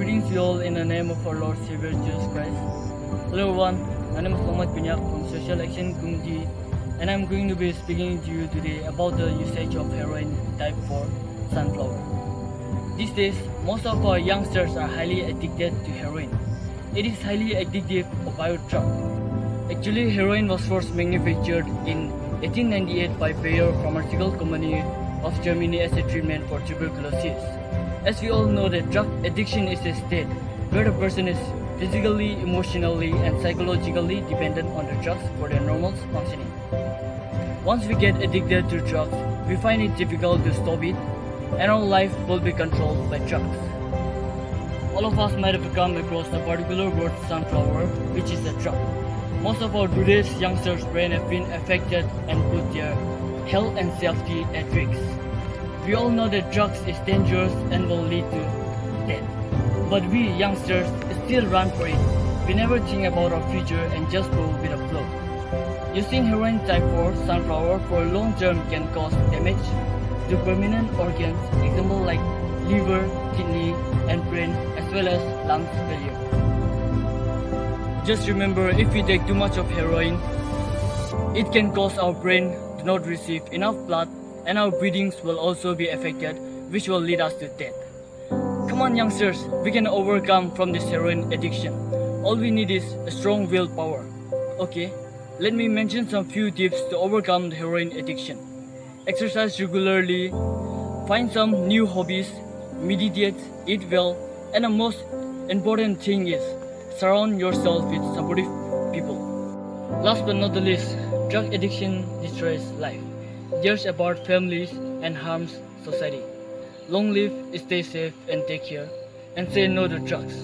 Greetings you all in the name of our Lord Savior Jesus Christ. Hello everyone, my name is Muhammad Binyak from Social Action Committee, and I'm going to be speaking to you today about the usage of heroin type 4 sunflower. These days, most of our youngsters are highly addicted to heroin. It is highly addictive biodrug. Actually, heroin was first manufactured in 1898 by Bayer Pharmaceutical Company of Germany as a treatment for tuberculosis. As we all know that drug addiction is a state where the person is physically, emotionally and psychologically dependent on the drugs for their normal functioning. Once we get addicted to drugs, we find it difficult to stop it and our life will be controlled by drugs. All of us might have come across the particular word sunflower, which is a drug. Most of our today's youngsters' brain have been affected and put their health and safety at risk. We all know that drugs is dangerous and will lead to death. But we youngsters still run for it. We never think about our future and just go with the flow. Using heroin type 4 sunflower for long term can cause damage to permanent organs, example like liver, kidney and brain, as well as lungs failure. Just remember, if we take too much of heroin, it can cause our brain to not receive enough blood and our breathings will also be affected, which will lead us to death. Come on youngsters, we can overcome from this heroin addiction. All we need is a strong willpower. Okay, let me mention some few tips to overcome the heroin addiction. Exercise regularly, find some new hobbies, meditate, eat well, and the most important thing is surround yourself with supportive people. Last but not the least, drug addiction destroys life, tears apart families and harms society. Long live, stay safe and take care, and say no to drugs.